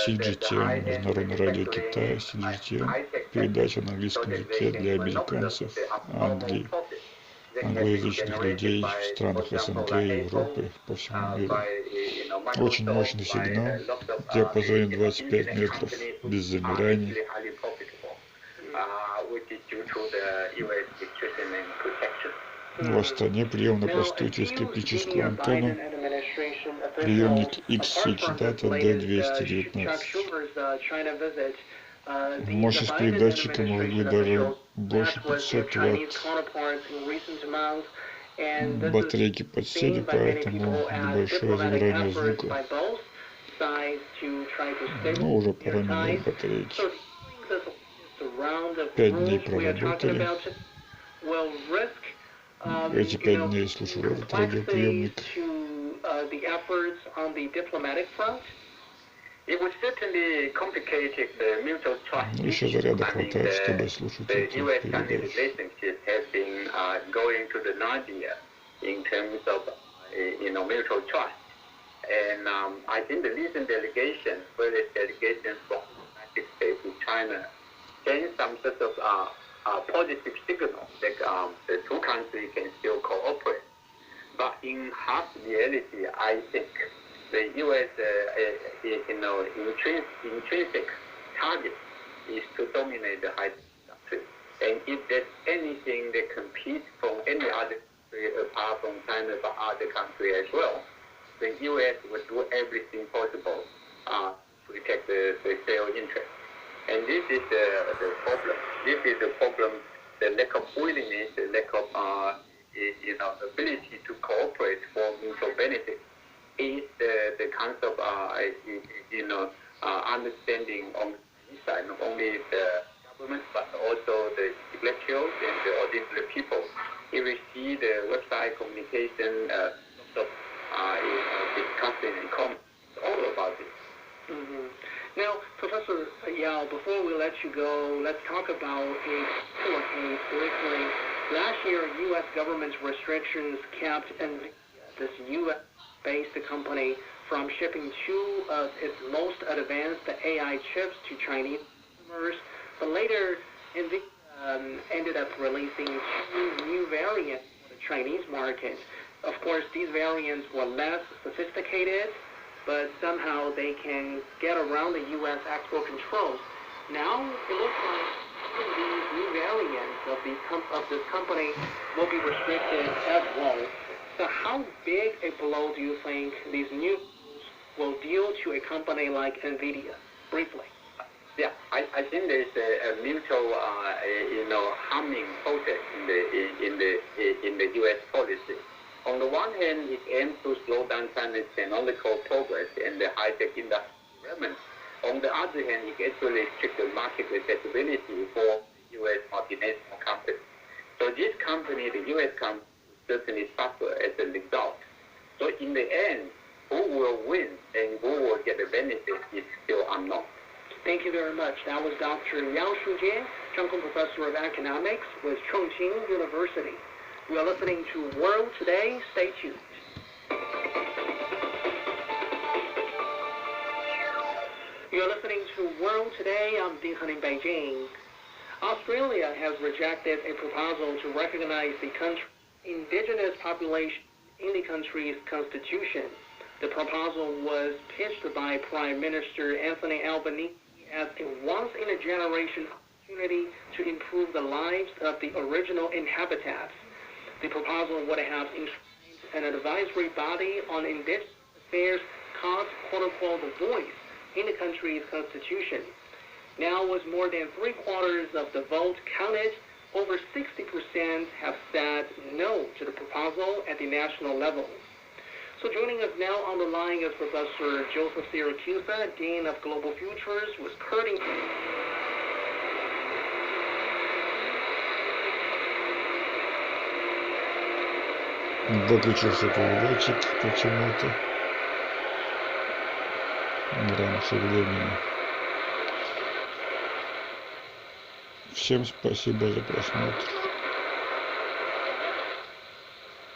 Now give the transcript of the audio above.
CGTN, Международное радио Китая, CGTN, передача на английском языке для американцев, англоязычных людей в странах СНГ, Европы, по всему миру. Очень мощный сигнал, в диапазоне 25 метров, без замираний. В Астане прием на простую телескопическую антенну, приемник XHDATA D-219. Мощность передатчика может быть даже больше 500 Вт. Батарейки подсели, поэтому небольшое замирание звука. Но уже пора менять батарейки. 5 дней проработали. Эти 5 дней слушал этот радиоприемник. Ну, еще заряда хватает, чтобы слушать эти передачи. And I think the recent delegation, various delegations from the United States to China, sent some sort of positive signal that the two countries can still cooperate. But in hard reality, I think the U.S. Intrinsic target is to dominate the high industry. And if there's anything that competes from any other country apart from China, but other country as well, the U.S. would do everything possible to protect the sale interest. And this is the problem. This is the problem, the lack of willingness, the lack of ability to cooperate for mutual benefit is the kind of understanding on the side, not only the government but also the intellectuals and the ordinary people. If we see the website communication discussing and comments all about this. Mm-hmm. Now, Professor Yao, before we let you go, let's talk about a particular case briefly. Last year, U.S. government restrictions kept this U.S.-based company from shipping two of its most advanced AI chips to Chinese customers, but later NVIDIA ended up releasing two new variants for the Chinese market. Of course, these variants were less sophisticated, but somehow they can get around the U.S. export controls. Now, it looks like these new variants of this company will be restricted as well. So how big a blow do you think these new rules will deal to a company like NVIDIA? Briefly. Yeah, I think there's a mutual, harming process in the U.S. policy. On the one hand, it aims to slow down China's technological progress and the high-tech industry development. On the other hand, it actually restricts the market accessibility for U.S. multinational companies. So this company, the U.S. company, certainly suffer as a result. So in the end, who will win and who will get the benefit is still unknown. Thank you very much. That was Dr. Yao Shujie, Zhangkong Professor of Economics with Chongqing University. We are listening to World Today. Stay tuned. You are listening to World Today. I'm Dinhan in Beijing. Australia has rejected a proposal to recognize the country's indigenous population in the country's constitution. The proposal was pitched by Prime Minister Anthony Albanese as a once-in-a-generation opportunity to improve the lives of the original inhabitants. The proposal would have an advisory body on indigenous affairs called, quote-unquote, the voice in the country's constitution. Now, with more than 3/4 of the vote counted, over 60% have said no to the proposal at the national level. So joining us now on the line is Professor Joseph Siracusa, Dean of Global Futures with Curtin. Выключился передатчик почему-то раньше времени. Всем спасибо за просмотр.